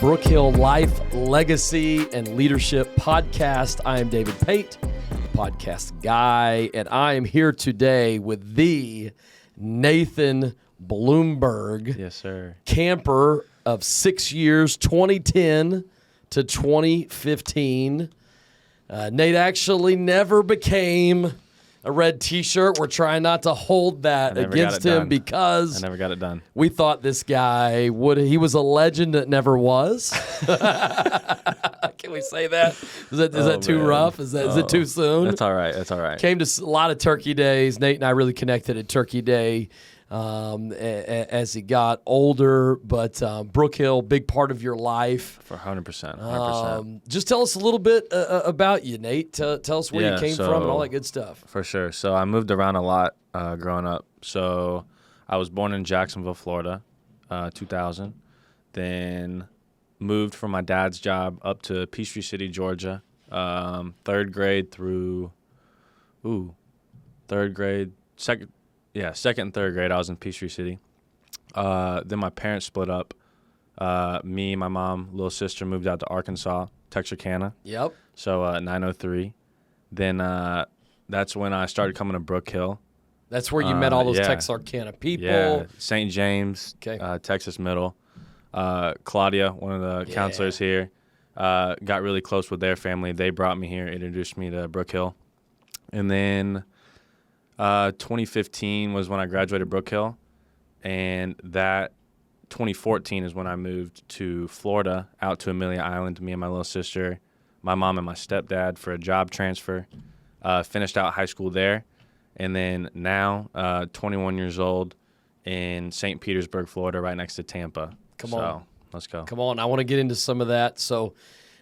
Brook Hill Life, Legacy, and Leadership Podcast. I am David Pate, podcast guy, and I am here today with the Nathan Blumberg. Yes, sir. Camper of 6 years, 2010 to 2015. Nate actually never became a red T-shirt. We're trying not to hold that against him because I never got it done. We thought this guy he was a legend that never was. Can we say that? Is that too rough? Is it too soon? That's all right. That's all right. Came to a lot of Turkey Days. Nate and I really connected at Turkey Day as he got older. But Brook Hill, big part of your life. For 100%. Just tell us a little bit about you, Nate. Tell us where you came from and all that good stuff. For sure. So I moved around a lot growing up. So I was born in Jacksonville, Florida, 2000. Then moved from my dad's job up to Peachtree City, Georgia, third grade, second and third grade, I was in Peachtree City. Then my parents split up. Me, my mom, little sister moved out to Arkansas, Texarkana. Yep. So 903. Then that's when I started coming to Brook Hill. That's where you met all those Texarkana people. Yeah, St. James, okay. Texas Middle. Claudia, one of the counselors here, got really close with their family. They brought me here, introduced me to Brook Hill. And then 2015 was when I graduated Brook Hill. And that 2014 is when I moved to Florida, out to Amelia Island, me and my little sister, my mom and my stepdad for a job transfer. Finished out high school there. And then now, 21 years old in St. Petersburg, Florida, right next to Tampa. Come on. Let's go. Come on. I want to get into some of that. So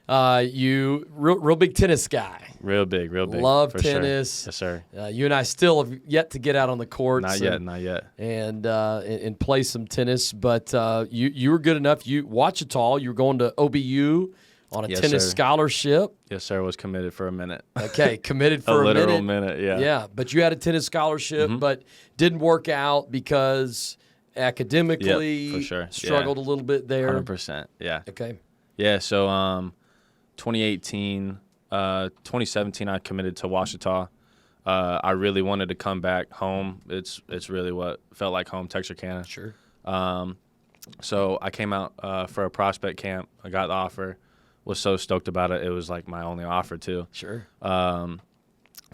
you real big tennis guy. Real big. Love tennis. Sure. Yes, sir. You and I still have yet to get out on the courts. Not yet. And play some tennis. But you were good enough. Ouachita, you were going to OBU on a tennis scholarship. Yes, sir. Was committed for a minute. Okay, committed for a literal minute, yeah. Yeah, but you had a tennis scholarship, but didn't work out because academically for sure. struggled a little bit there. 100%, yeah. Okay. Yeah, so 2017, I committed to Ouachita. I really wanted to come back home. It's really what felt like home, Texarkana. Sure. So I came out for a prospect camp. I got the offer. Was so stoked about it. It was like my only offer too. Sure.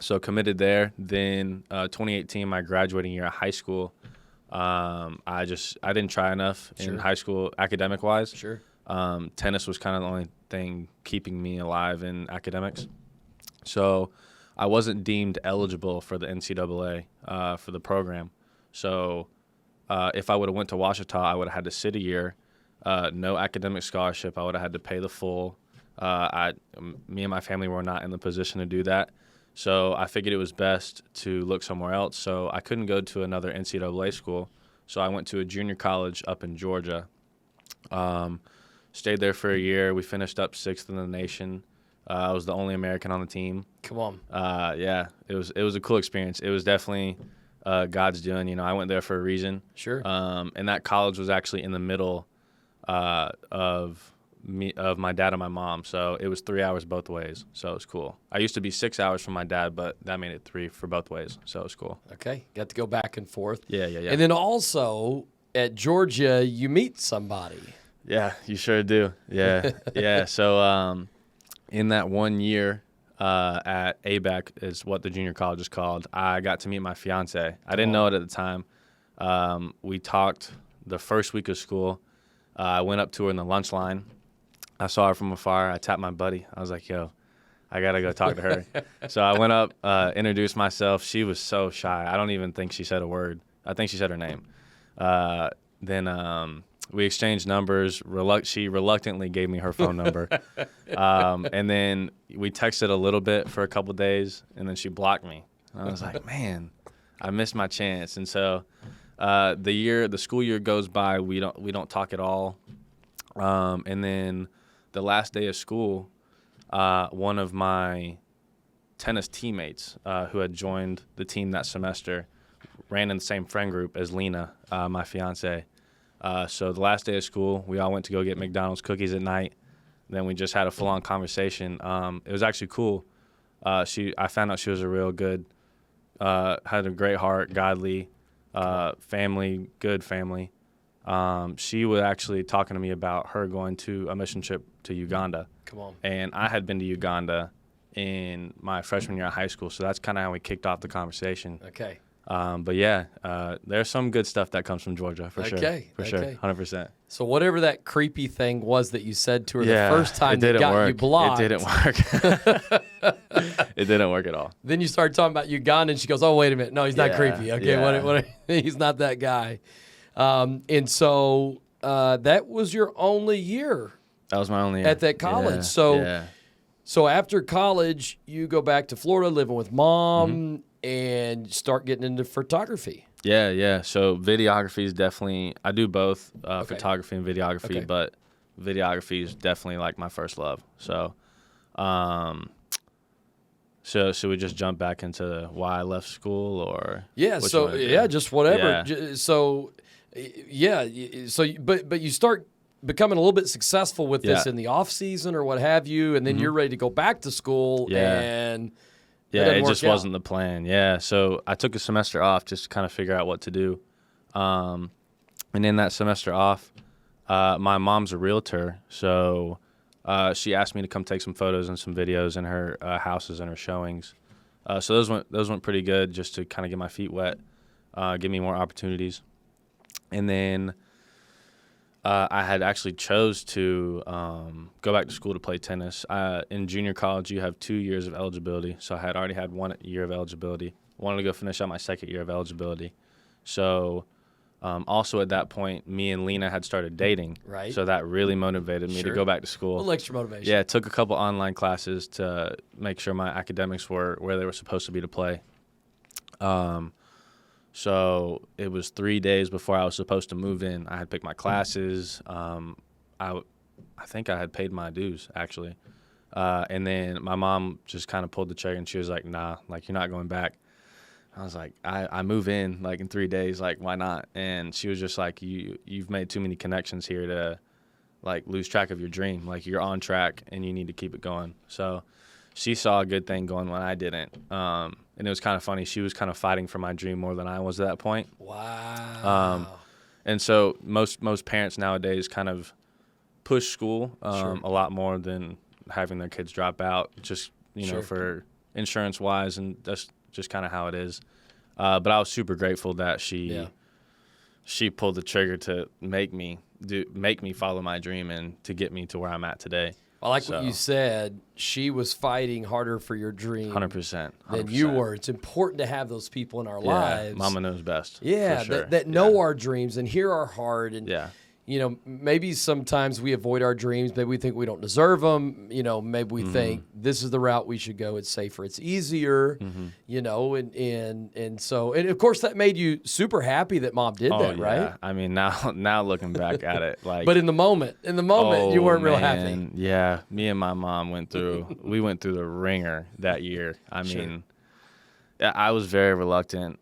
So committed there. Then 2018, my graduating year of high school, I didn't try enough in high school academic wise. Sure. Tennis was kind of the only thing keeping me alive in academics. So I wasn't deemed eligible for the NCAA for the program. So if I would have went to Ouachita, I would have had to sit a year. No academic scholarship. I would have had to pay the full. Me and my family were not in the position to do that. So I figured it was best to look somewhere else. So I couldn't go to another NCAA school. So I went to a junior college up in Georgia. Stayed there for a year. We finished up 6th in the nation. I was the only American on the team. Come on. Yeah, it was a cool experience. It was definitely God's doing. I went there for a reason. Sure. And that college was actually in the middle of my dad and my mom, so it was 3 hours both ways, so it was cool. I used to be 6 hours from my dad, but that made it 3 for both ways, so it was cool. Okay, got to go back and forth. Yeah. And then also at Georgia, you meet somebody. Yeah, you sure do. Yeah. So in that 1 year at ABAC is what the junior college is called, I got to meet my fiance. I didn't know it at the time. We talked the first week of school. I went up to her in the lunch line. I saw her from afar. I tapped my buddy. I was like, yo, I got to go talk to her. So I went up, introduced myself. She was so shy. I don't even think she said a word. I think she said her name. Then we exchanged numbers. She reluctantly gave me her phone number. And then we texted a little bit for a couple of days, and then she blocked me. And I was like, man, I missed my chance. And so the school year goes by. We don't talk at all. And then the last day of school, one of my tennis teammates who had joined the team that semester ran in the same friend group as Lena, my fiance. So the last day of school, we all went to go get McDonald's cookies at night. Then we just had a full-on conversation. It was actually cool. I found out she was a real good, had a great heart, godly, family, good family. She was actually talking to me about her going to a mission trip to Uganda. Come on. And I had been to Uganda in my freshman year of high school, so that's kind of how we kicked off the conversation. Okay. But yeah, there's some good stuff that comes from Georgia for sure. For sure, 100%. So whatever that creepy thing was that you said to her the first time that got work. you blocked. It didn't work. It didn't work at all. Then you started talking about Uganda, and she goes, "Oh, wait a minute, no, he's not creepy. Okay, yeah. He's not that guy." And so that was your only year. That was my only year At that college. So after college, you go back to Florida, living with mom, and start getting into photography. Yeah. So videography is definitely, I do both photography and videography, but videography is definitely like my first love. So, so we just jump back into why I left school, or just whatever. But you start becoming a little bit successful with this in the off season or what have you, and then you're ready to go back to school, and it just wasn't the plan. Yeah, so I took a semester off just to kind of figure out what to do, and in that semester off, my mom's a realtor, so she asked me to come take some photos and some videos in her houses and her showings. So those went pretty good, just to kind of get my feet wet, give me more opportunities, and then I had actually chose to go back to school to play tennis. In junior college, you have 2 years of eligibility, so I had already had 1 year of eligibility. Wanted to go finish out my second year of eligibility. So also at that point, me and Lena had started dating. Right. So that really motivated me to go back to school. A little extra motivation. Yeah, took a couple online classes to make sure my academics were where they were supposed to be to play. So it was 3 days before I was supposed to move in. I had picked my classes. I think I had paid my dues, actually. And then my mom just kind of pulled the trigger, and she was like, "Nah, like, you're not going back." I was like, I move in like in 3 days, like, why not? And she was just like, you've made too many connections here to like lose track of your dream. Like, you're on track and you need to keep it going. So she saw a good thing going when I didn't. And it was kind of funny. She was kind of fighting for my dream more than I was at that point. Wow. And so most parents nowadays kind of push school a lot more than having their kids drop out, just, you know, for insurance wise, and that's just kind of how it is. But I was super grateful that she pulled the trigger to make me follow my dream and to get me to where I'm at today. I like what you said. She was fighting harder for your dream 100%, than you were. It's important to have those people in our lives. Mama knows best. Yeah, for sure. that know our dreams and hear our heart. And, you know, maybe sometimes we avoid our dreams. Maybe we think we don't deserve them. You know, maybe we think this is the route we should go. It's safer. It's easier, you know, and so, and of course that made you super happy that mom did that, right? I mean, now looking back at it, like, but in the moment, you weren't real happy. Yeah. Me and my mom went through the ringer that year. I mean, I was very reluctant.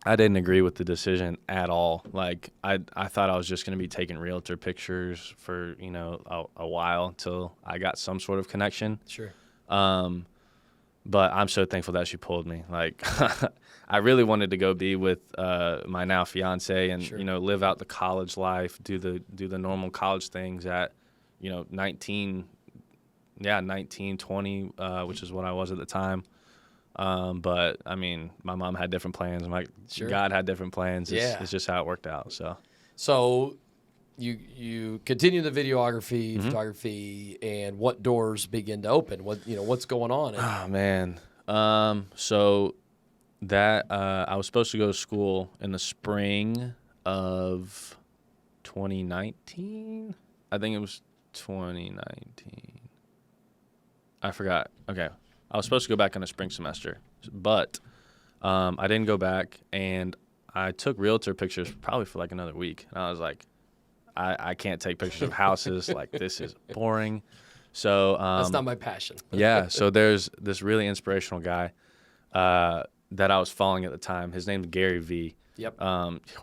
I didn't agree with the decision at all. Like, I thought I was just going to be taking realtor pictures for, you know, a while until I got some sort of connection. Sure. But I'm so thankful that she pulled me. Like, I really wanted to go be with my now fiance and, you know, live out the college life, do the normal college things at, you know, 19, 20, which is what I was at the time. But I mean, my mom had different plans. God had different plans. It's just how it worked out. So you continue the videography, photography, and what doors begin to open? What's going on? Oh man. So that I was supposed to go to school in the spring of 2019. I think it was 2019. I forgot. Okay. I was supposed to go back in the spring semester, but I didn't go back, and I took realtor pictures probably for like another week. And I was like, I can't take pictures of houses. Like, this is boring. So that's not my passion. So there's this really inspirational guy that I was following at the time. His name's Garyvee. Yep.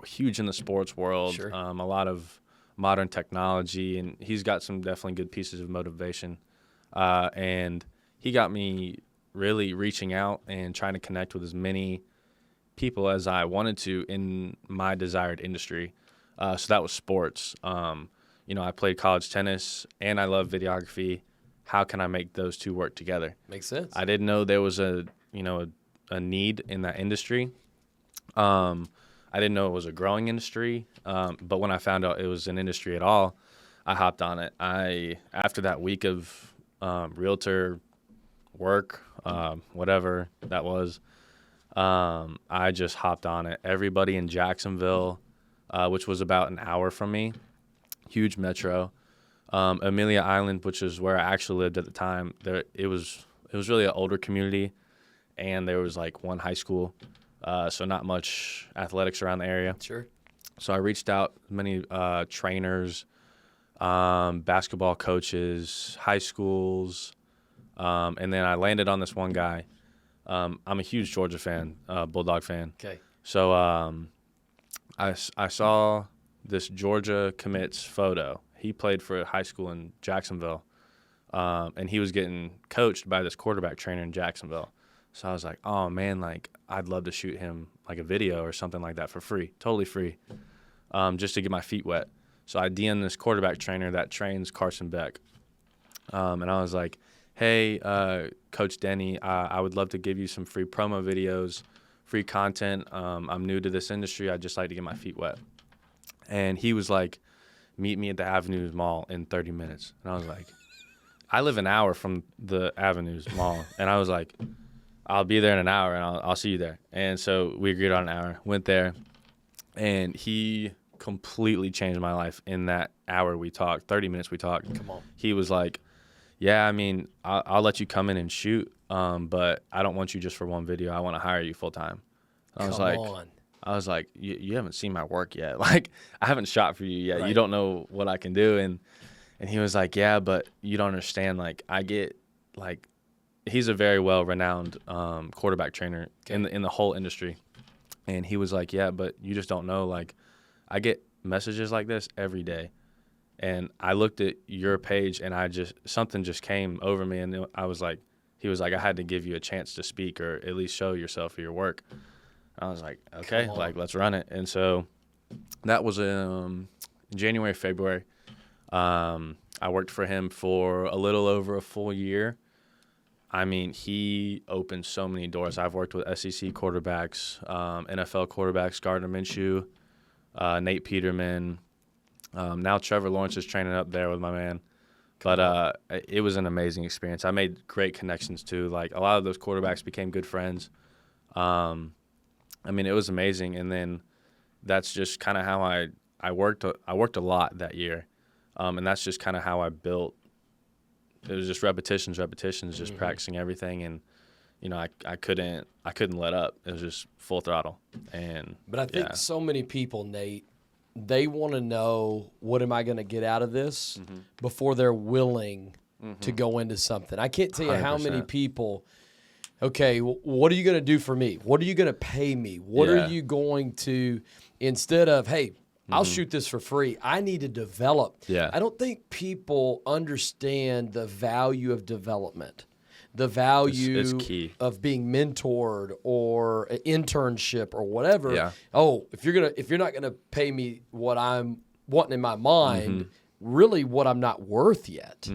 Huge in the sports world. Sure. A lot of modern technology, and he's got some definitely good pieces of motivation. And he got me really reaching out and trying to connect with as many people as I wanted to in my desired industry. So that was sports. I played college tennis and I love videography. How can I make those two work together? Makes sense. I didn't know there was a need in that industry. I didn't know it was a growing industry. But when I found out it was an industry at all, I hopped on it. After that week of realtor work, whatever that was, I just hopped on it. Everybody in Jacksonville, which was about an hour from me, huge metro. Amelia Island, which is where I actually lived at the time, it was really an older community, and there was like one high school, so not much athletics around the area. Sure. So I reached out to many trainers, basketball coaches, high schools, and then I landed on this one guy. I'm a huge Georgia fan, Bulldog fan. Okay. So I saw this Georgia commit's photo. He played for a high school in Jacksonville, and he was getting coached by this quarterback trainer in Jacksonville. So I was like, oh, man, like I'd love to shoot him like a video or something like that for free, totally free, just to get my feet wet. So I DM'd this quarterback trainer that trains Carson Beck, and I was like, hey, Coach Denny, I would love to give you some free promo videos, free content. I'm new to this industry. I'd just like to get my feet wet. And he was like, meet me at the Avenues Mall in 30 minutes. And I was like, I live an hour from the Avenues Mall. And I was like, I'll be there in an hour, and I'll see you there. And so we agreed on an hour, went there, and he completely changed my life in that hour we talked, 30 minutes we talked. Come on. He was like, yeah, I mean, I'll let you come in and shoot, but I don't want you just for one video. I want to hire you full time. I was like, you haven't seen my work yet. Like, I haven't shot for you yet. Right. You don't know what I can do. And he was like, yeah, but you don't understand. Like, I get, like, he's a very well-renowned quarterback trainer in the whole industry. And he was like, yeah, but you just don't know. Like, I get messages like this every day. And I looked at your page, and something just came over me, and he was like, I had to give you a chance to speak or at least show yourself or your work. I was like, okay, like, let's run it. And so that was January, February. I worked for him for a little over a full year. I mean, he opened so many doors. I've worked with SEC quarterbacks, NFL quarterbacks, Gardner Minshew, Nate Peterman. Now Trevor Lawrence is training up there with my man. But it was an amazing experience. I made great connections, too. Like, a lot of those quarterbacks became good friends. I mean, it was amazing. And then that's just kind of how I worked. I worked a lot that year. And that's just kind of how I built. It was just repetitions, just practicing everything. And, I couldn't let up. It was just full throttle. But I think so many people, Nate, they want to know, what am I going to get out of this before they're willing to go into something. I can't tell you 100%. How many people, okay, what are you going to do for me? What are you going to pay me? What are you going to, instead of, hey, I'll shoot this for free, I need to develop. Yeah. I don't think people understand the value of development. The value it's key. Of being mentored or an internship or whatever. Yeah. Oh, if you're not gonna pay me what I'm wanting in my mind, really what I'm not worth yet,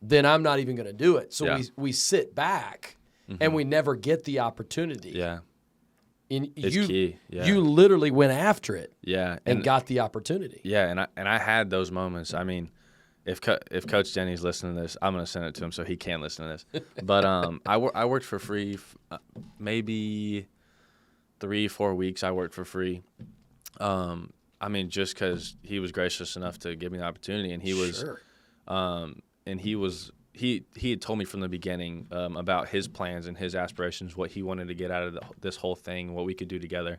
then I'm not even gonna do it. So we sit back and we never get the opportunity. Yeah. And it's key. Yeah. You literally went after it. Yeah. And got the opportunity. Yeah, and I had those moments. I mean, if Coach Denny's listening to this, I'm going to send it to him so he can listen to this. But I worked for free, maybe 3-4 weeks I worked for free. I mean, just because he was gracious enough to give me the opportunity, and he was, he had told me from the beginning about his plans and his aspirations, what he wanted to get out of this whole thing, what we could do together.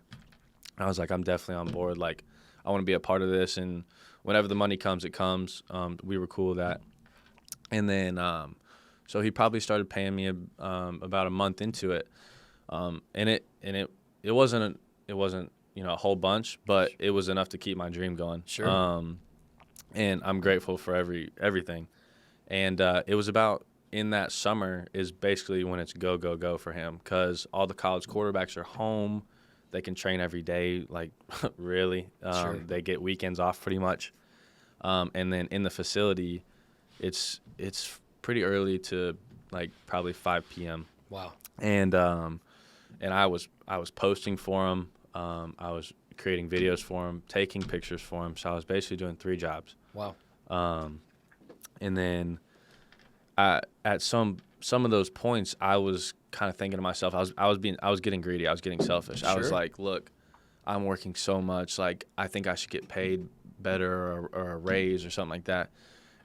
And I was like, I'm definitely on board. Like, I want to be a part of this, and whenever the money comes, it comes. We were cool with that. And then, so he probably started paying me about a month into it. And it wasn't a whole bunch, but it was enough to keep my dream going. Sure. And I'm grateful for everything. And it was about in that summer is basically when it's go, go, go for him, because all the college quarterbacks are home. They can train every day, like really. Sure. They get weekends off pretty much. And then in the facility, it's pretty early to like probably 5 p.m. Wow. And I was posting for him. I was creating videos for him, taking pictures for him. So I was basically doing 3 jobs. Wow. And then at some of those points, I was kind of thinking to myself, I was getting greedy. I was getting selfish. Sure. I was like, look, I'm working so much. Like, I think I should get paid better or a raise or something like that.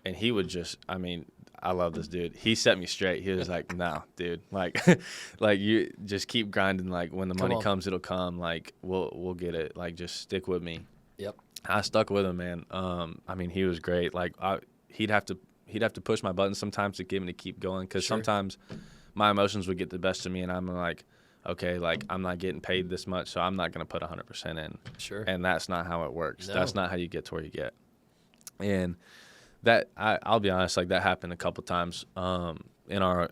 And he would just, I mean, I love this dude. He set me straight. He was like, no, dude, like, like you just keep grinding. Like when the money comes, it'll come. Like we'll get it. Like just stick with me. Yep. I stuck with him, man. I mean, he was great. Like he'd have to push my buttons sometimes to get me to keep going. Cause Sure. sometimes my emotions would get the best of me and I'm like, okay, like I'm not getting paid this much, so I'm not going to put 100% in. Sure. And that's not how it works. No. That's not how you get to where you get. And that I'll be honest, like that happened a couple times in our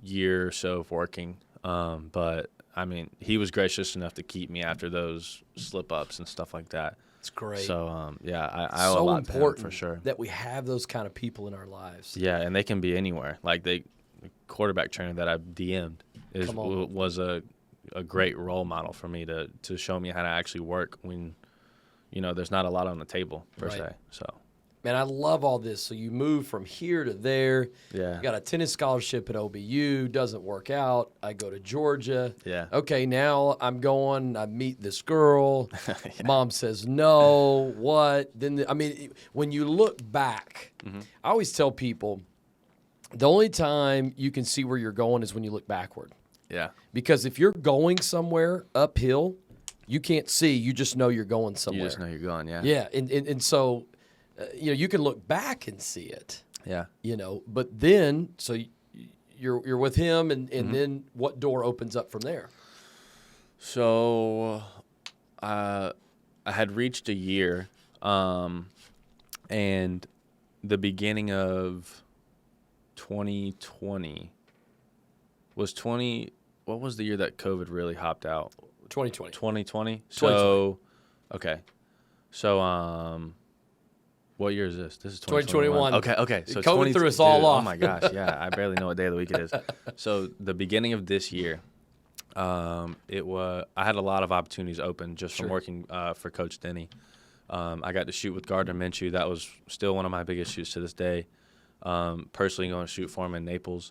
year or so of working. But I mean, he was gracious enough to keep me after those slip ups and stuff like that. It's great. So yeah, I owe a so lot to him important for sure. that we have those kind of people in our lives. Yeah, and they can be anywhere. Like the quarterback trainer that I DM'd was a great role model for me to show me how to actually work when there's not a lot on the table per se. So. Man, I love all this. So you move from here to there. Yeah. You got a tennis scholarship at OBU. Doesn't work out. I go to Georgia. Yeah. Okay, now I'm going. I meet this girl. Yeah. Mom says no. What? Then when you look back, I always tell people the only time you can see where you're going is when you look backward. Yeah. Because if you're going somewhere uphill, you can't see. You just know you're going somewhere. You just know you're going. Yeah. Yeah, and so. You can look back and see it. Yeah. But then, so you're with him, and then what door opens up from there? So, I had reached a year, and the beginning of 2020 was what was the year that COVID really hopped out? 2020. 2020? So, okay. So, what year is this? This is 2021. Okay. So COVID threw us all off. Oh my gosh, yeah. I barely know what day of the week it is. So the beginning of this year, I had a lot of opportunities open just from working for Coach Denny. I got to shoot with Gardner Minshew. That was still one of my biggest shoots to this day. Personally going to shoot for him in Naples.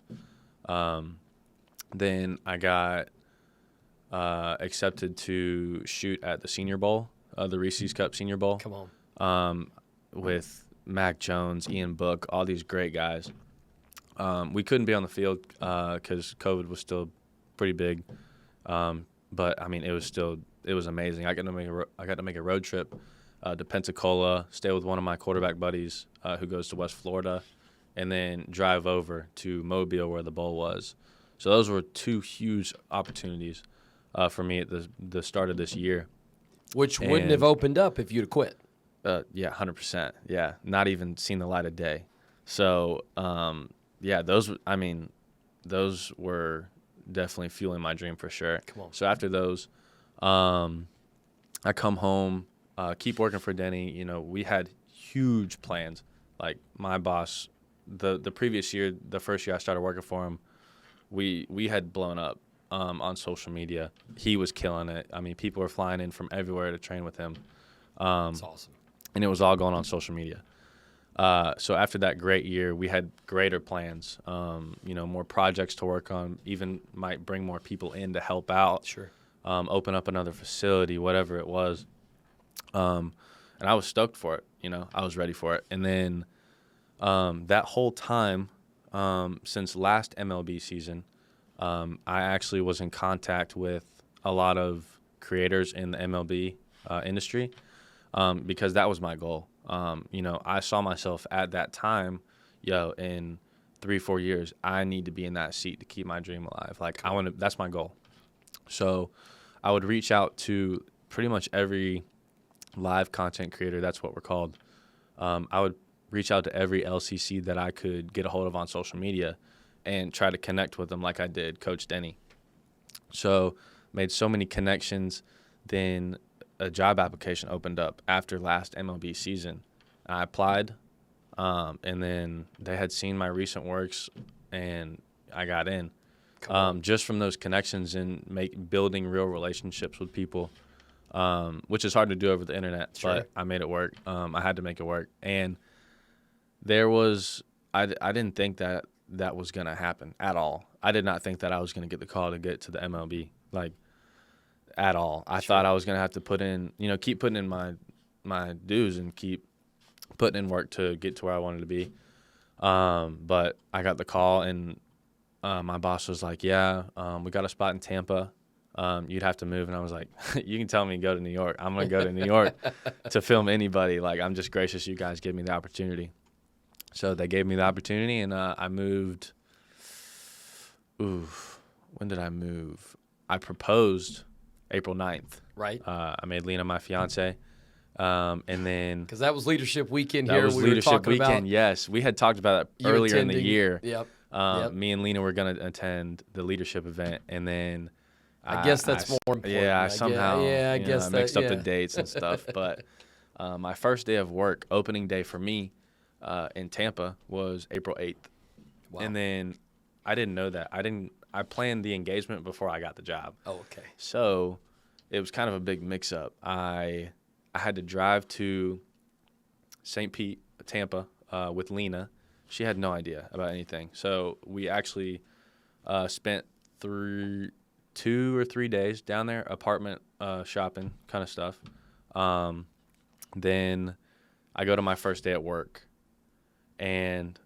Then I got accepted to shoot at the Senior Bowl, the Reese's Cup Senior Bowl. Come on. With Mac Jones, Ian Book, all these great guys. We couldn't be on the field because COVID was still pretty big. But I mean, it was amazing. I got to make a road trip to Pensacola, stay with one of my quarterback buddies who goes to West Florida, and then drive over to Mobile where the bowl was. So those were 2 huge opportunities for me at the start of this year. Which wouldn't have opened up if you'd have quit. Yeah, 100%. Yeah, not even seen the light of day. So, yeah, those were definitely fueling my dream for sure. Come on. So after those, I come home, keep working for Denny. We had huge plans. Like my boss, the previous year, the first year I started working for him, we had blown up on social media. He was killing it. I mean, people were flying in from everywhere to train with him. That's awesome. And it was all going on social media. So after that great year, we had greater plans, more projects to work on, even might bring more people in to help out, open up another facility, whatever it was. And I was stoked for it. I was ready for it. And then that whole time, since last MLB season, I actually was in contact with a lot of creators in the MLB industry. Because that was my goal. I saw myself at that time, in 3-4 years, I need to be in that seat to keep my dream alive. Like that's my goal. So I would reach out to pretty much every live content creator, that's what we're called. I would reach out to every LCC that I could get a hold of on social media and try to connect with them like I did Coach Denny. So made so many connections. Then a job application opened up after last MLB season. I applied, and then they had seen my recent works, and I got in. Just from those connections and building real relationships with people, which is hard to do over the internet, Sure. but I made it work. I had to make it work. And I didn't think that was going to happen at all. I did not think that I was going to get the call to get to the MLB, like, at all. I thought I was going to have to keep putting in my dues and keep putting in work to get to where I wanted to be. But I got the call, and my boss was like, yeah, we got a spot in Tampa. You'd have to move. And I was like, you can tell me to go to New York. I'm going to go to New York to film anybody. Like, I'm just gracious you guys give me the opportunity. So they gave me the opportunity, and I moved. When did I move? I proposed April 9th. Right. I made Lena my fiance. And then. Because that was Leadership Weekend that here. was we Leadership were talking Weekend, about yes. We had talked about that earlier in the year. Yep. Me and Lena were going to attend the leadership event, and then. I guess that's more important. Yeah, I guess I mixed up the yeah. dates and stuff. But my first day of work, opening day for me in Tampa, was April 8th. Wow. And then I didn't know that. I planned the engagement before I got the job. Oh, okay. So it was kind of a big mix-up. I had to drive to St. Pete, Tampa, with Lena. She had no idea about anything. So we actually spent 2 or 3 days down there, apartment shopping kind of stuff. Then I go to my first day at work, and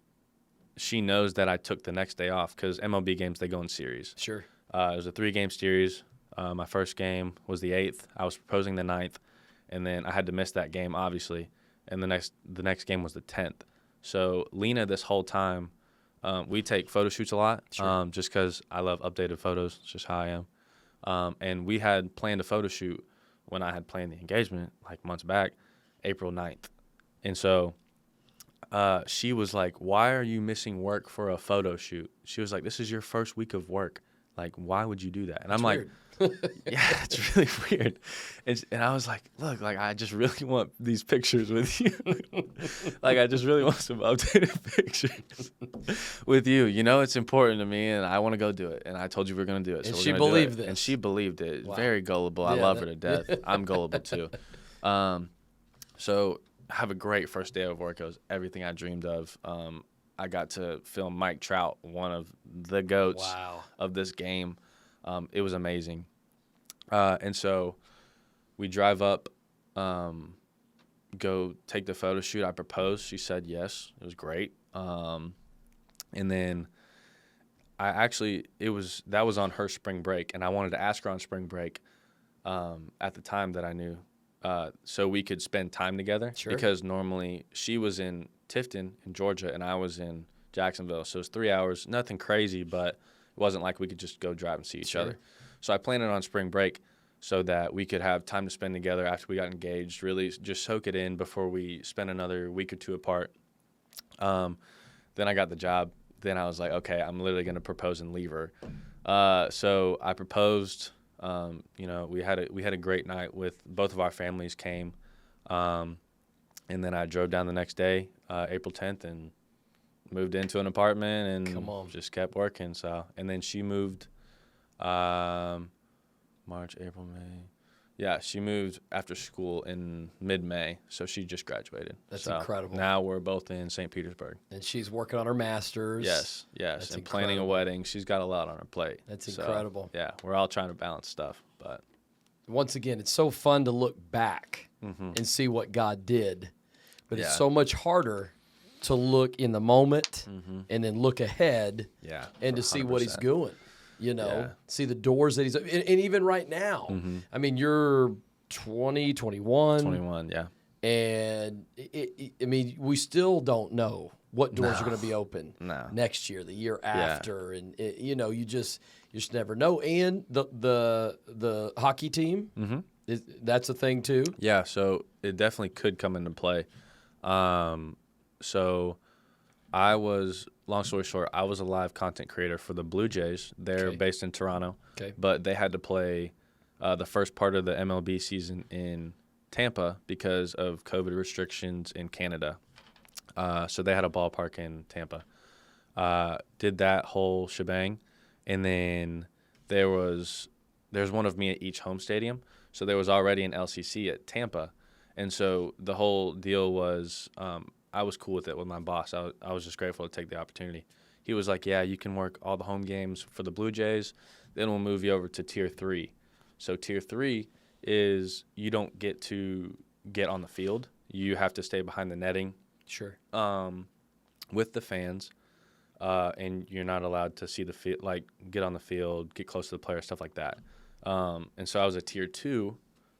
she knows that I took the next day off because MLB games, they go in series. Sure. It was a 3-game series. My first game was the 8th. I was proposing the 9th, and then I had to miss that game, obviously. And the next game was the 10th. So Lena, this whole time, we take photo shoots a lot, Sure. just because I love updated photos. It's just how I am. And we had planned a photo shoot when I had planned the engagement, like months back, April 9th. And so she was like, why are you missing work for a photo shoot? She was like, this is your first week of work. Like, why would you do that? And I'm like, yeah, it's really weird. And I was like, look, like, I just really want these pictures with you. Like, I just really want some updated pictures with you. You know, it's important to me, and I want to go do it. And I told you we're going to do it. And so she we're gonna believed do it. this. And she believed it. Wow. Very gullible. I Yeah, love her to death. I'm gullible, too. So I have a great first day of work. It was everything I dreamed of. I got to film Mike Trout, one of the GOATs of this game. It was amazing. And so we drive up, go take the photo shoot. I proposed. She said yes. It was great. And then that was on her spring break, and I wanted to ask her on spring break at the time that I knew, so we could spend time together. Sure. Because normally she was in Tifton in Georgia, and I was in Jacksonville. So it was 3 hours, nothing crazy, but it wasn't like we could just go drive and see each other. So I planned it on spring break so that we could have time to spend together after we got engaged, really just soak it in before we spend another week or two apart. Then I got the job. Then I was like, okay, I'm literally going to propose and leave her. So I proposed. We had a great night with both of our families came. And then I drove down the next day, April 10th, and moved into an apartment and just kept working. So, and then she moved March, April, May. Yeah, she moved after school in mid-May, so she just graduated. That's so incredible. Now we're both in St. Petersburg. And she's working on her master's. Yes, That's and incredible. planning a wedding. She's got a lot on her plate. That's incredible. Yeah, we're all trying to balance stuff, but once again, it's so fun to look back and see what God did, but it's so much harder to look in the moment and then look ahead and to see what he's doing. See the doors that he's, and even right now, I mean, you're 20, 21. 21, yeah. And I mean, we still don't know what doors are going to be open next year, the year after, and you just never know. And the hockey team That's a thing too? Yeah, so it definitely could come into play. So I was, long story short, I was a live content creator for the Blue Jays. They're based in Toronto, but they had to play the first part of the MLB season in Tampa because of COVID restrictions in Canada. So they had a ballpark in Tampa. Did that whole shebang, and then there's one of me at each home stadium. So there was already an LCC at Tampa, and so the whole deal was I was cool with it with my boss. I was just grateful to take the opportunity. He was like, yeah, you can work all the home games for the Blue Jays, then we'll move you over to Tier 3. So Tier 3 is you don't get to get on the field. You have to stay behind the netting. Sure. With the fans, and you're not allowed to see the field, like get on the field, get close to the player, stuff like that. And so I was a Tier 2,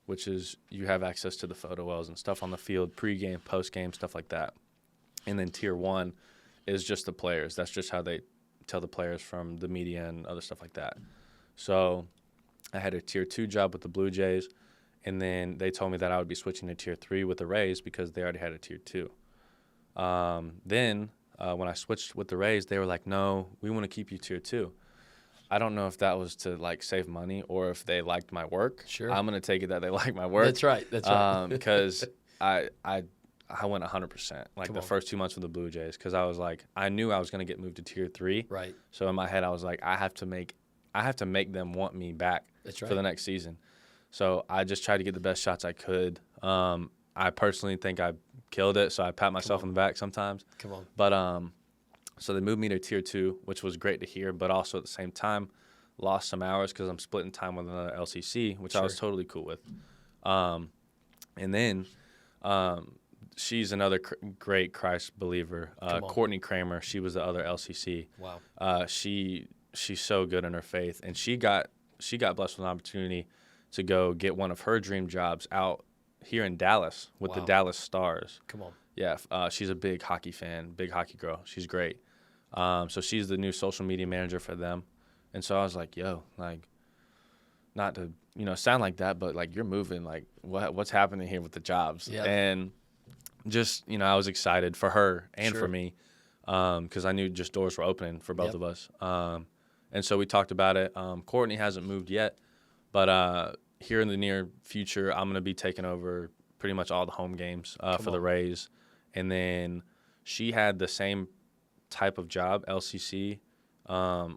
which is you have access to the photo wells and stuff on the field, pregame, postgame, stuff like that. And then Tier 1 is just the players. That's just how they tell the players from the media and other stuff like that. So I had a Tier 2 job with the Blue Jays, and then they told me that I would be switching to Tier 3 with the Rays because they already had a Tier 2. Then when I switched with the Rays, they were like, no, we want to keep you Tier 2. I don't know if that was to like save money or if they liked my work. Sure. I'm going to take it that they like my work. That's right. Because I went 100% like the first 2 months with the Blue Jays because I was like, I knew I was going to get moved to Tier 3. Right. So in my head, I was like, I have to make them want me back for the next season. So I just tried to get the best shots I could. I personally think I killed it, so I pat myself on the back sometimes. Come on. But so they moved me to Tier 2, which was great to hear, but also at the same time lost some hours because I'm splitting time with another LCC, which I was totally cool with. And then she's another great Christ believer, Courtney Kramer. She was the other LCC. Wow. She's so good in her faith, and she got blessed with an opportunity to go get one of her dream jobs out here in Dallas with the Dallas Stars. Come on. Yeah, she's a big hockey fan, big hockey girl. She's great. So she's the new social media manager for them. And so I was like, yo, like, not to, sound like that, but like you're moving, like what's happening here with the jobs? Yeah. And just, I was excited for her and for me because I knew just doors were opening for both of us. And so we talked about it. Courtney hasn't moved yet, but here in the near future, I'm going to be taking over pretty much all the home games for the Rays. And then she had the same type of job, LCC,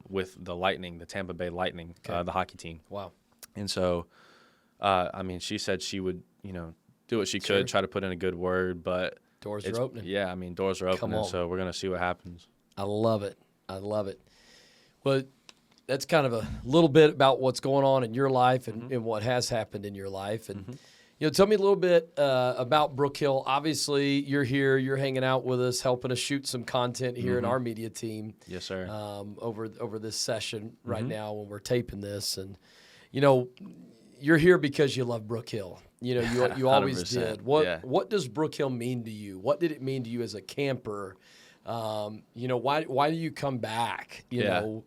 with the Lightning, the Tampa Bay Lightning, the hockey team. Wow. And so, she said she would, do what she could, try to put in a good word, but doors are opening. Yeah, doors are opening, so we're going to see what happens. I love it. Well, that's kind of a little bit about what's going on in your life and what has happened in your life. And, tell me a little bit about Brook Hill. Obviously, you're here. You're hanging out with us, helping us shoot some content here in our media team. Yes, sir. Over this session right now when we're taping this. And, you're here because you love Brook Hill. You always did. What does Brook Hill mean to you? What did it mean to you as a camper? Why do you come back? A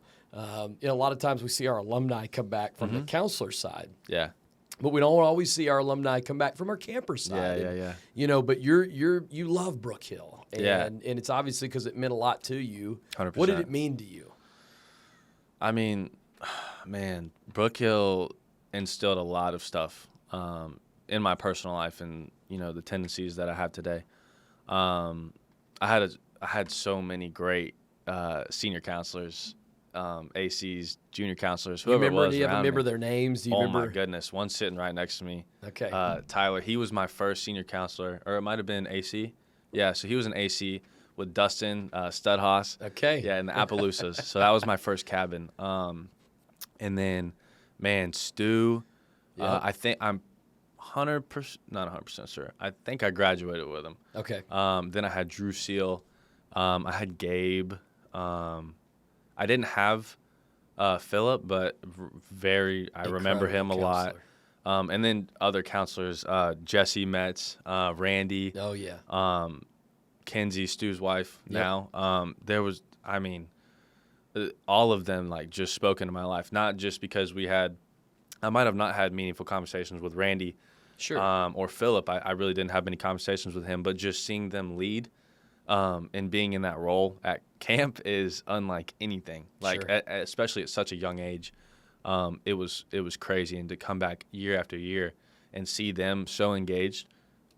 lot of times we see our alumni come back from the counselor side. Yeah. But we don't always see our alumni come back from our camper side. Yeah. But you love Brook Hill. And it's obviously because it meant a lot to you. 100%. What did it mean to you? Man, Brook Hill instilled a lot of stuff in my personal life and, the tendencies that I have today. I had so many great senior counselors, ACs, junior counselors, whoever it was. Do you remember their names? Do you remember? Oh, my goodness. One's sitting right next to me. Okay. Tyler, he was my first senior counselor, or it might have been AC. Yeah, so he was an AC with Dustin Studhouse. Okay. Yeah, in the Appaloosas. So that was my first cabin. And then, man, Stu, I think I'm 100%, not 100% sure. I think I graduated with him. Okay. Then I had Drew Seal. I had Gabe. I didn't have Philip, but I remember him a lot. And then other counselors, Jesse Metz, Randy. Oh, yeah. Kenzie, Stu's wife now. There was, all of them like just spoke into my life, not just because we had I might have not had meaningful conversations with Randy Sure. or Philip. I really didn't have many conversations with him, but just seeing them lead and being in that role at camp is unlike anything. Like, Sure. especially at such a young age, it was crazy. And to come back year after year and see them so engaged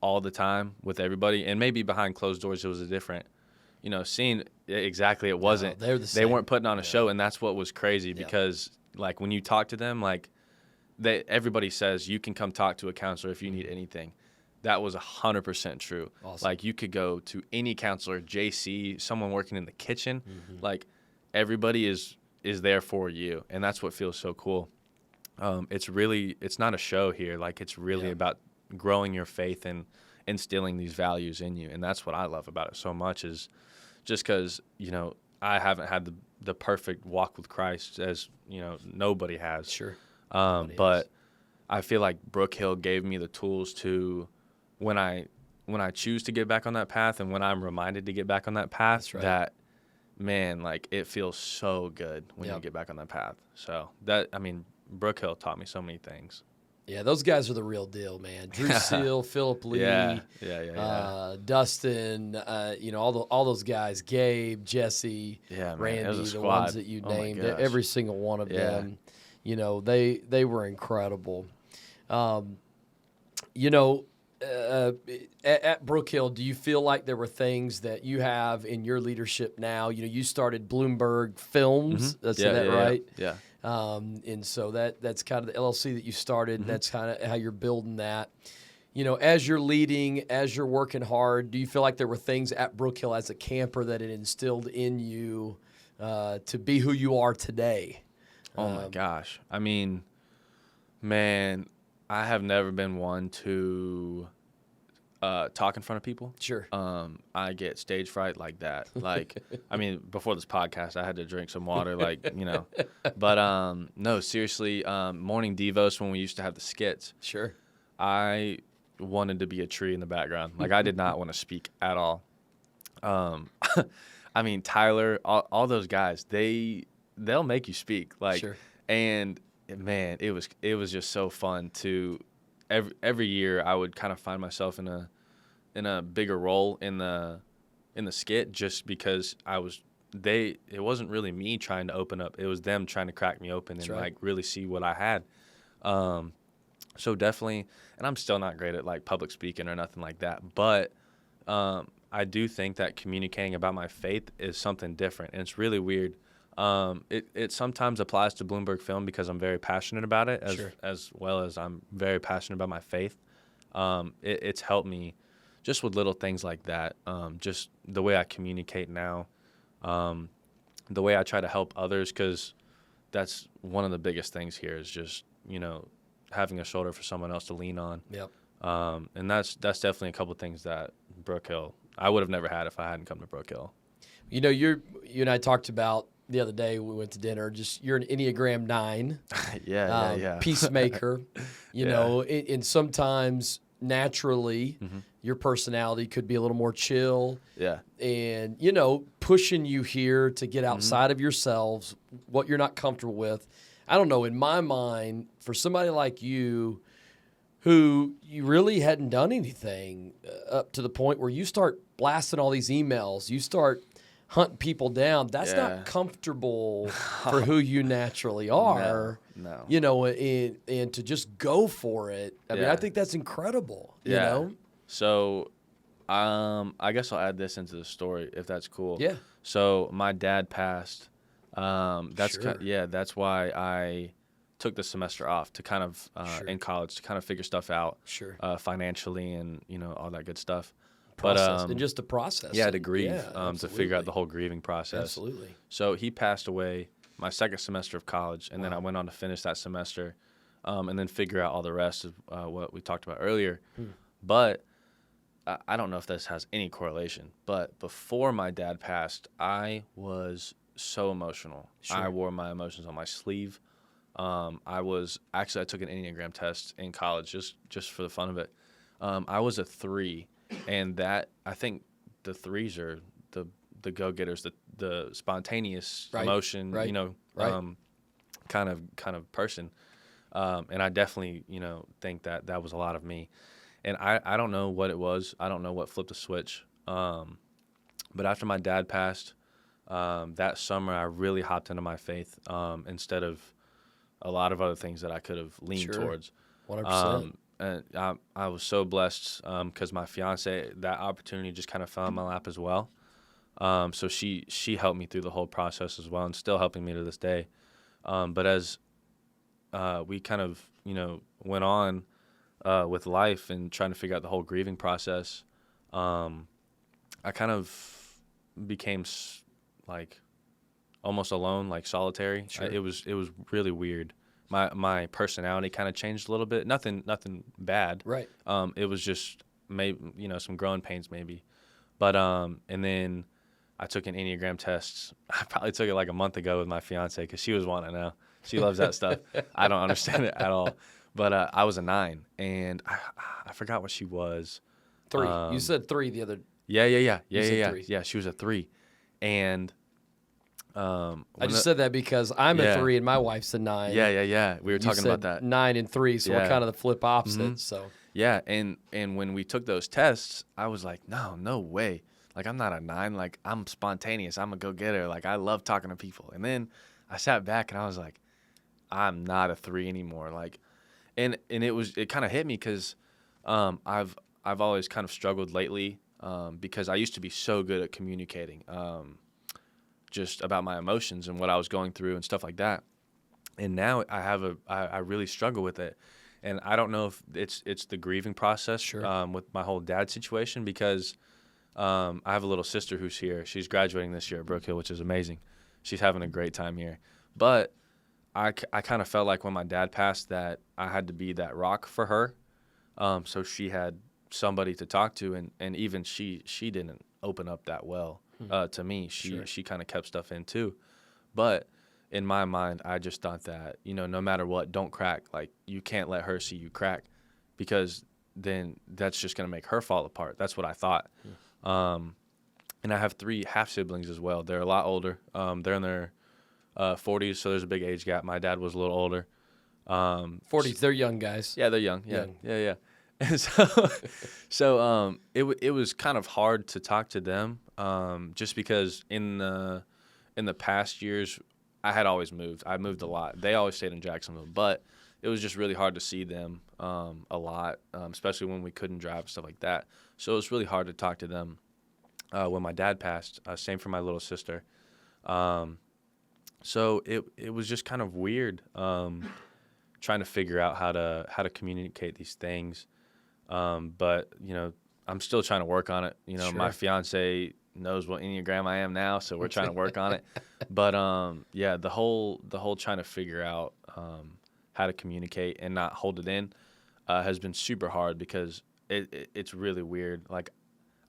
all the time with everybody, and maybe behind closed doors it was a different, seeing exactly it wasn't. they're the They same. weren't putting on a show, and that's what was crazy because like when you talk to them, like everybody says you can come talk to a counselor if you need anything. That was 100% true. Awesome. Like you could go to any counselor, JC, someone working in the kitchen. Like everybody is there for you, and that's what feels so cool. It's not a show here. Like it's really about growing your faith and instilling these values in you, and that's what I love about it so much. Is just because I haven't had the perfect walk with Christ, as nobody has. Sure. But I feel like Brook Hill gave me the tools to, when I choose to get back on that path, and when I'm reminded to get back on that path, That's right. that man, like it feels so good when you get back on that path. So Brook Hill taught me so many things. Yeah, those guys are the real deal, man. Drew Seal, Philip Lee, Dustin, all those guys, Gabe, Jesse, Randy, the ones that you named, every single one of them. They were incredible. At Brook Hill, do you feel like there were things that you have in your leadership now? You started Blumberg Films. That's that right? Yeah. And so that's kind of the LLC that you started. That's kind of how you're building that. As you're leading, as you're working hard, do you feel like there were things at Brook Hill as a camper that it instilled in you to be who you are today? Oh my gosh. I mean, man, I have never been one to talk in front of people. Sure. I get stage fright like that. Like, before this podcast, I had to drink some water, But no, seriously, morning devos when we used to have the skits. Sure. I wanted to be a tree in the background. Like, I did not want to speak at all. Tyler, all those guys, they'll make you speak. Like, sure. And man, it was just so fun to every year I would kind of find myself in a bigger role in the skit, just because it wasn't really me trying to open up, it was them trying to crack me open. That's and right. Like really see what I had. So definitely, and I'm still not great at like public speaking or nothing like that, but I do think that communicating about my faith is something different, and it's really weird. It sometimes applies to Blumberg Film because I'm very passionate about it, as well as I'm very passionate about my faith. It's helped me just with little things like that, just the way I communicate now, the way I try to help others, because that's one of the biggest things here is just, having a shoulder for someone else to lean on. Yep. And that's definitely a couple of things that Brook Hill, I would have never had if I hadn't come to Brook Hill. You and I talked about the other day, we went to dinner, you're an Enneagram 9. Yeah. Peacemaker, know, and sometimes naturally your personality could be a little more chill. Yeah. And, pushing you here to get outside of yourselves, what you're not comfortable with. I don't know, in my mind, for somebody like you who you really hadn't done anything up to the point where you start blasting all these emails, you start hunting people down, that's not comfortable for who you naturally are. No. And to just go for it. I think that's incredible, you know? So I guess I'll add this into the story if that's cool. Yeah. So my dad passed. That's sure. that's why I took the semester off to kind of in college to kind of figure stuff out. Sure. Financially and all that good stuff. Process. And just to process. Yeah, to grieve, to figure out the whole grieving process. Absolutely. So he passed away my second semester of college, and then I went on to finish that semester, and then figure out all the rest of what we talked about earlier. But I don't know if this has any correlation, but before my dad passed, I was so emotional. Sure. I wore my emotions on my sleeve. I took an Enneagram test in college just for the fun of it. I was a 3. And that, I think the 3s are the go-getters, the spontaneous emotion, kind of person. And I definitely, think that that was a lot of me. And I don't know what it was. I don't know what flipped the switch. But after my dad passed, that summer, I really hopped into my faith instead of a lot of other things that I could have leaned towards. 100%. And I was so blessed because my fiance, that opportunity just kind of fell in my lap as well. So she helped me through the whole process as well, and still helping me to this day. But as we kind of, went on with life and trying to figure out the whole grieving process, I kind of became like almost alone, like solitary. Sure. It was really weird. My personality kind of changed a little bit. Nothing bad. Right. It was just maybe some growing pains maybe, but and then I took an Enneagram test. I probably took it like a month ago with my fiance because she was wanting to know. She loves that stuff. I don't understand it at all. But I was a 9, and I forgot what she was. 3. You said 3 the other. Yeah. said 3. Yeah, she was a 3, and I just said that because I'm a 3 and my wife's a 9. Yeah. We were talking about that. 9 and 3, so we're Yeah. kind of the flip opposite. So Yeah, and when we took those tests, I was like, no way. Like, I'm not a 9. Like, I'm spontaneous. I'm a go-getter. Like, I love talking to people. And then I sat back and I was like, I'm not a 3 anymore. Like, and it kind of hit me because I've always kind of struggled lately because I used to be so good at communicating just about my emotions and what I was going through and stuff like that. And now I really struggle with it. And I don't know if it's the grieving process with my whole dad situation because I have a little sister who's here. She's graduating this year at Brook Hill, which is amazing. She's having a great time here. But I kind of felt like when my dad passed that I had to be that rock for her. So she had somebody to talk to, and even she didn't open up that well to me. She kind of kept stuff in too. But in my mind, I just thought that, no matter what, don't crack. Like, you can't let her see you crack because then that's just going to make her fall apart. That's what I thought. And I have 3 half-siblings as well. They're a lot older. They're in their 40s, so there's a big age gap. My dad was a little older. 40s, they're young guys. Yeah, they're young. Yeah. And so it was kind of hard to talk to them just because in the past years, I had always moved. I moved a lot. They always stayed in Jacksonville, but it was just really hard to see them a lot, especially when we couldn't drive and stuff like that. So it was really hard to talk to them when my dad passed. Same for my little sister. So it was just kind of weird trying to figure out how to communicate these things. But I'm still trying to work on it. My fiance knows what Enneagram I am now, so we're trying to work on it. But the whole trying to figure out how to communicate and not hold it in has been super hard because it's really weird. Like,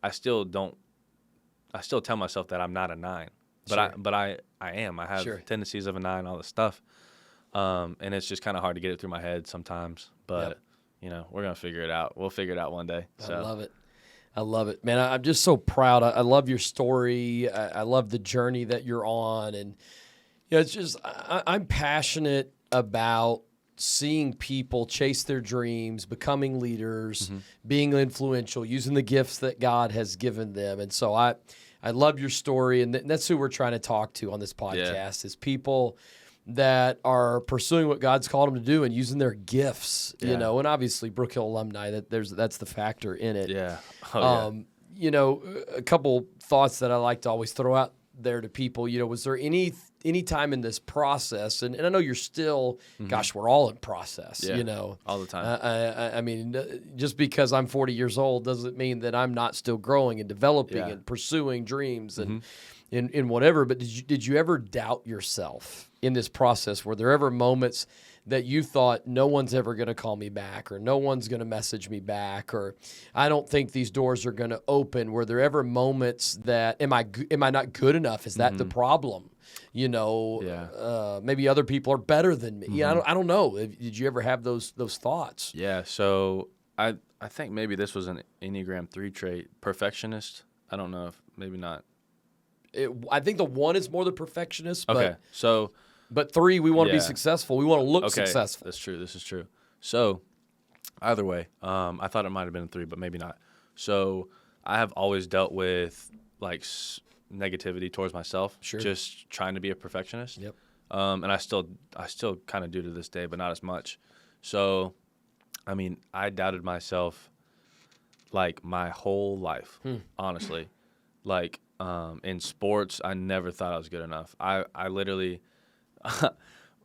I still tell myself that I'm not a 9, but I am. I have tendencies of a 9, all this stuff, and it's just kind of hard to get it through my head sometimes. But we're gonna figure it out. We'll figure it out one day. So. I love it, man. I'm just so proud. I love your story. I love the journey that you're on, and it's just I'm passionate about seeing people chase their dreams, becoming leaders, being influential, using the gifts that God has given them. And so I love your story, and that's who we're trying to talk to on this podcast is people that are pursuing what God's called them to do and using their gifts, and obviously Brook Hill alumni, that's the factor in it. Yeah. A couple thoughts that I like to always throw out there to people, was there any time in this process, and I know you're still, gosh, we're all in process, all the time. I mean, just because I'm 40 years old doesn't mean that I'm not still growing and developing and pursuing dreams and in whatever. But did you ever doubt yourself in this process? Were there ever moments that you thought no one's ever going to call me back, or no one's going to message me back, or I don't think these doors are going to open? Were there ever moments that am I not good enough? Is that the problem? Maybe other people are better than me. I don't know. Did you ever have those thoughts? Yeah. So I think maybe this was an Enneagram 3 trait, perfectionist. I don't know if maybe not. I think the 1 is more the perfectionist. But okay. So But 3, we want to be Yeah. successful. We want to look Okay, successful. that's true. This is true. So, either way, I thought it might have been a 3, but maybe not. So, I have always dealt with like negativity towards myself, Sure. just trying to be a perfectionist. Yep. And I still kind of do to this day, but not as much. So, I mean, I doubted myself like my whole life, honestly. Like in sports, I never thought I was good enough. I literally,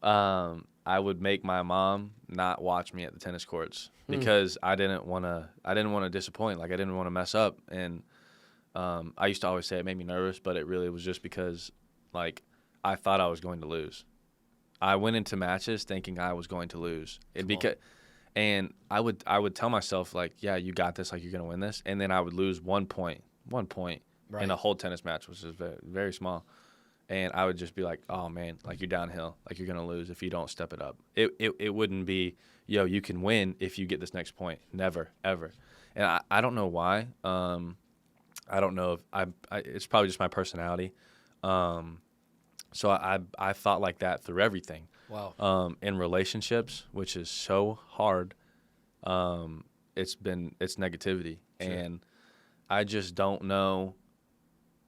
I would make my mom not watch me at the tennis courts because I didn't want to disappoint. Like I didn't want to mess up. And I used to always say it made me nervous, but it really was just because like I thought I was going to lose. I went into matches thinking I was going to lose. And I would tell myself like, yeah, you got this, like you're gonna win this, and then I would lose 1 point Right. in a whole tennis match, which is very, very small, and I would just be like, oh man, like you're downhill, like you're gonna lose if you don't step it up. It wouldn't be, yo, you can win if you get this next point. Never, ever. And I don't know why. I don't know if it's probably just my personality. So I thought like that through everything. Wow. In relationships, which is so hard, it's negativity. Sure. And I just don't know,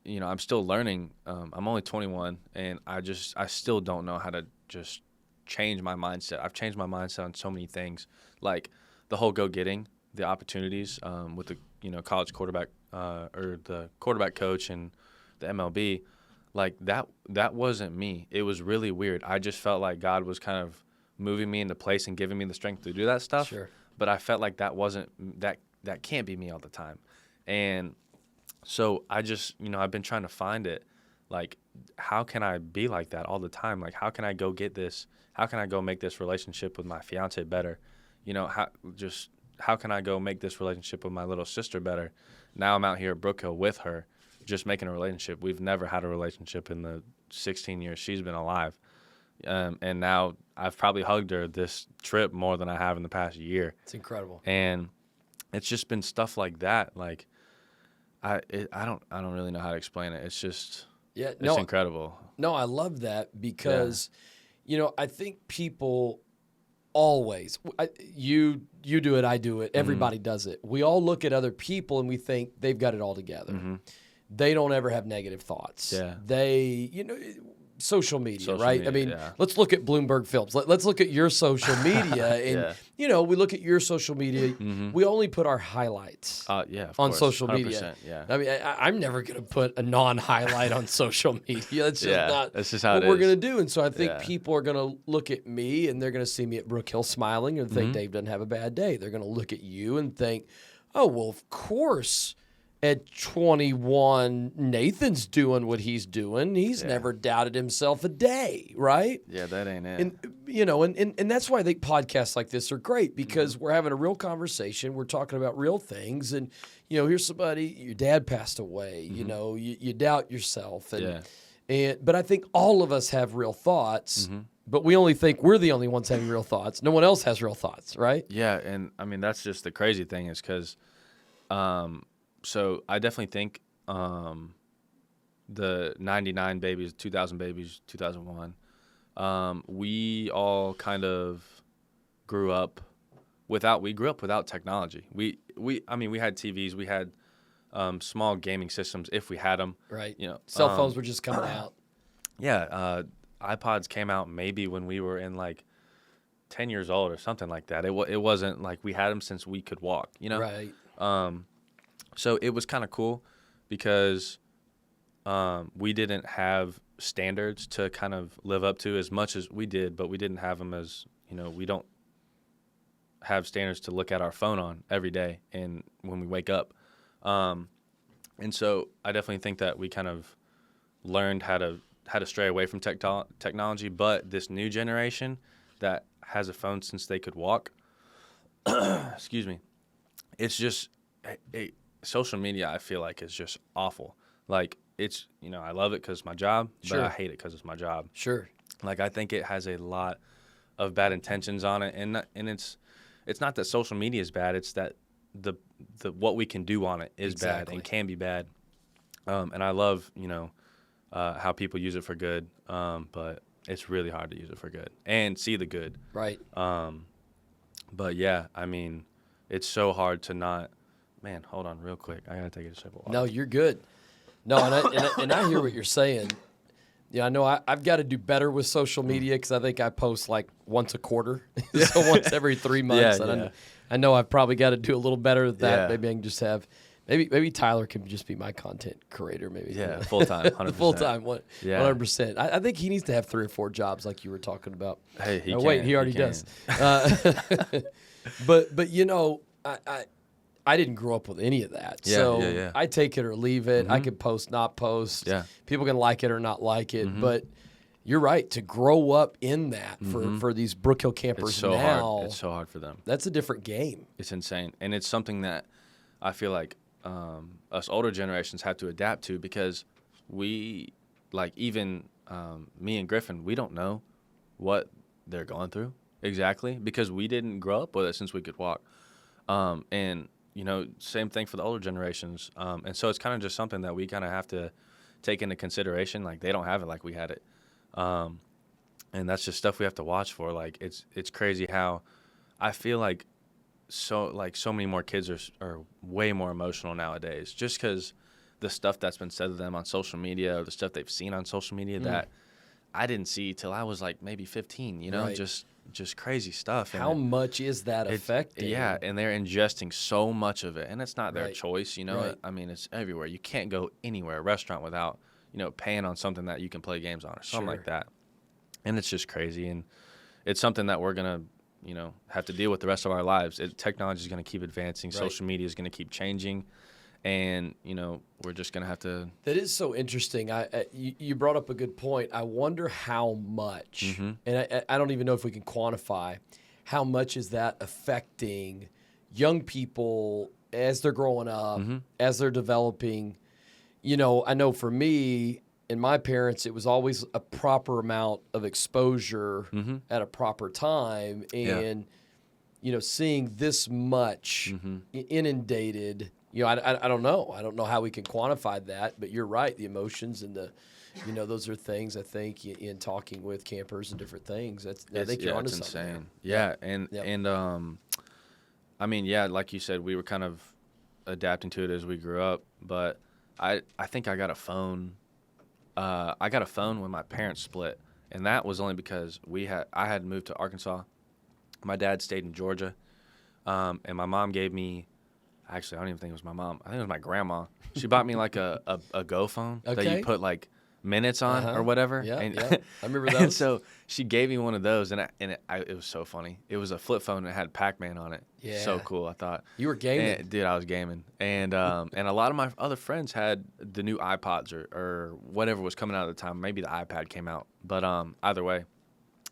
I'm still learning. I'm only 21 and I still don't know how to just change my mindset. I've changed my mindset on so many things, like the whole go-getting, the opportunities, with the, college quarterback, or the quarterback coach and the MLB. Like that wasn't me. It was really weird. I just felt like God was kind of moving me into place and giving me the strength to do that stuff. Sure. But I felt like that can't be me all the time. And so I just, I've been trying to find it. Like, how can I be like that all the time? Like, how can I go get this? How can I go make this relationship with my fiance better? How can I go make this relationship with my little sister better? Now I'm out here at Brook Hill with her, just making a relationship. We've never had a relationship in the 16 years she's been alive. And now I've probably hugged her this trip more than I have in the past year. It's incredible. And it's just been stuff like that. Like I don't really know how to explain it. It's just it's incredible. No, I love that because, I think people always, you do it, I do it, everybody does it. We all look at other people and we think they've got it all together. Mm-hmm. They don't ever have negative thoughts. Yeah. They, social media, right? I mean, yeah. let's look at Blumberg Films. Let's look at your social media. And, we look at your social media. Mm-hmm. We only put our highlights Of on course. social 100%, media. yeah. I mean, I'm never going to put a non-highlight on social media. That's just that's just how what it we're is. going to do. And so I think Yeah. people are going to look at me and they're going to see me at Brook Hill smiling and think Dave doesn't have a bad day. They're going to look at you and think, oh, well, of course, at 21, Nathan's doing what he's doing. He's never doubted himself a day, right? Yeah, that ain't it. And that's why I think podcasts like this are great because we're having a real conversation. We're talking about real things. And, here's somebody, your dad passed away. You doubt yourself. But I think all of us have real thoughts, but we only think we're the only ones having real thoughts. No one else has real thoughts, right? Yeah, and I mean, that's just the crazy thing is because so I definitely think the 99 babies, 2000 babies, 2001, we all kind of grew up without technology. We had TVs, we had small gaming systems if we had them. Right. Cell phones were just coming out. Yeah, iPods came out maybe when we were in like 10 years old or something like that. It wasn't like we had them since we could walk, Right. So it was kind of cool because we didn't have standards to kind of live up to as much as we did, but we didn't have them as, we don't have standards to look at our phone on every day and when we wake up. And so I definitely think that we kind of learned how to stray away from technology, but this new generation that has a phone since they could walk, excuse me, it's just social media, I feel like, is just awful. Like, it's, I love it because it's my job, Sure. but I hate it because it's my job. Sure. Like, I think it has a lot of bad intentions on it, and it's not that social media is bad, it's that the what we can do on it is bad and can be bad. And I love, how people use it for good, but it's really hard to use it for good and see the good. Right. But yeah, I mean, it's so hard to not. Man, hold on, real quick. I gotta take a sip of water. No, you're good. No, and I hear what you're saying. Yeah, I know I've got to do better with social media because I think I post like once a quarter, so once every 3 months. Yeah, And I know I've probably got to do a little better with that. Yeah. Maybe I can just have, maybe Tyler can just be my content creator. Maybe Yeah, full time, 100%. full time, Yeah. 100%. I think he needs to have 3 or 4 jobs like you were talking about. Hey, he Wait, can. he already He can. does. But you know, I didn't grow up with any of that. Yeah, So yeah. I take it or leave it. I can post, not post. Yeah. People can like it or not like it. But you're right. To grow up in that for these Brook Hill campers It's so now, hard. It's so hard for them. that's a different game. It's insane, and it's something that I feel like us older generations have to adapt to because we, like even me and Griffin, we don't know what they're going through exactly because we didn't grow up with it since we could walk. And you know, same thing for the older generations. And so it's kind of just something that we kind of have to take into consideration. Like they don't have it like we had it. And that's just stuff we have to watch for. Like it's crazy how I feel like so many more kids are way more emotional nowadays just because the stuff that's been said to them on social media or the stuff they've seen on social media that I didn't see till I was like maybe 15, you know, Right. just crazy stuff. How much is that affecting? Yeah, and they're ingesting so much of it, and it's not their Right. choice, you know. Right. I mean, it's everywhere. You can't go anywhere, a restaurant, without, you know, paying on something that you can play games on or something Sure. like that. And it's just crazy, and it's something that we're gonna, you know, have to deal with the rest of our lives. Technology is gonna keep advancing. Right. Social media is gonna keep changing, and you know, we're just gonna have to. That is so interesting. You brought up a good point. I wonder how much, and I don't even know if we can quantify, how much is that affecting young people as they're growing up, as they're developing. You know, I know for me and my parents, it was always a proper amount of exposure at a proper time. And, you know, seeing this much inundated, you know, I don't know. I don't know how we can quantify that, but you're right. The emotions and the, you know, those are things I think in talking with campers and different things. I think you're onto it's something there. insane. Yeah, and I mean, yeah, like you said, we were kind of adapting to it as we grew up. But I think I got a phone. I got a phone when my parents split, and that was only because I had moved to Arkansas. My dad stayed in Georgia, and my mom gave me. Actually, I don't even think it was my mom. I think it was my grandma. She bought me like a Go phone that Okay. you put like minutes on or whatever. Yeah, and, yeah. I remember those. And so she gave me one of those, and it was so funny. It was a flip phone and it had Pac-Man on it. Yeah. So cool, I thought. You were gaming. And, dude, I was gaming. And and a lot of my other friends had the new iPods or whatever was coming out at the time. Maybe the iPad came out. But either way,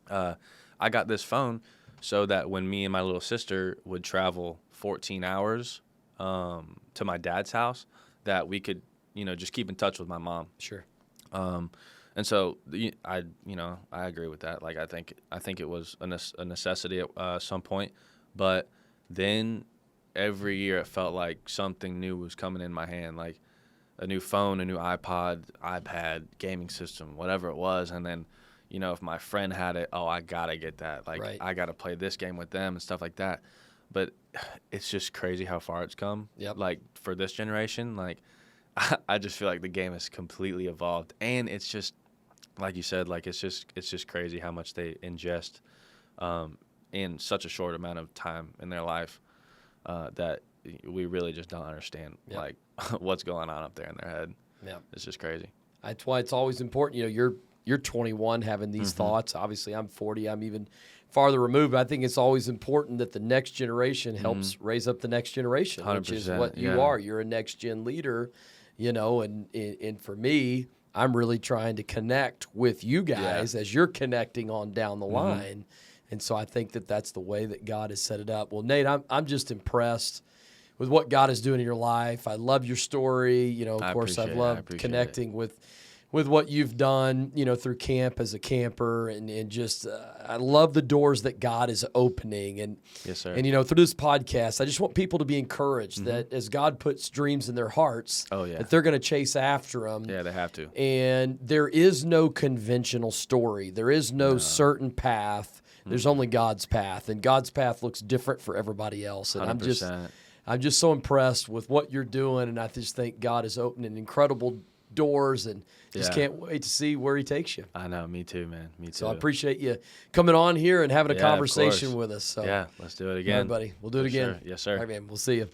I got this phone so that when me and my little sister would travel 14 hours to my dad's house, that we could, you know, just keep in touch with my mom. Sure. And so I agree with that. Like I think it was a necessity at some point, but then every year it felt like something new was coming in my hand, like a new phone, a new iPod, iPad, gaming system, whatever it was. And then, you know, if my friend had it, oh, I gotta get that. Like Right. I gotta play this game with them and stuff like that. But it's just crazy how far it's come. Yep. Like for this generation, like I just feel like the game has completely evolved, and it's just like you said, like it's just crazy how much they ingest in such a short amount of time in their life that we really just don't understand like what's going on up there in their head. Yeah, it's just crazy. That's why it's always important. You know, you're 21 having these thoughts. Obviously, I'm 40. I'm even farther removed. But I think it's always important that the next generation helps raise up the next generation, which is what you are. You're a next gen leader, you know. And for me, I'm really trying to connect with you guys as you're connecting on down the line. And so I think that that's the way that God has set it up. Well, Nate, I'm just impressed with what God is doing in your life. I love your story. You know, of course, I've loved connecting with with what you've done, through camp as a camper, and just I love the doors that God is opening. And yes, sir. And through this podcast, I just want people to be encouraged that as God puts dreams in their hearts, that they're going to chase after them. Yeah, they have to. And there is no conventional story. There is no certain path. There's only God's path, and God's path looks different for everybody else. And 100%. I'm just so impressed with what you're doing, and I just think God is opening incredible doors, and just can't wait to see where He takes you. I know, me too, man. Me too. So I appreciate you coming on here and having a Yeah, conversation with us. So yeah, let's do it again. all right, buddy. We'll do it again. Sure. Yes, sir. All right, man. We'll see you.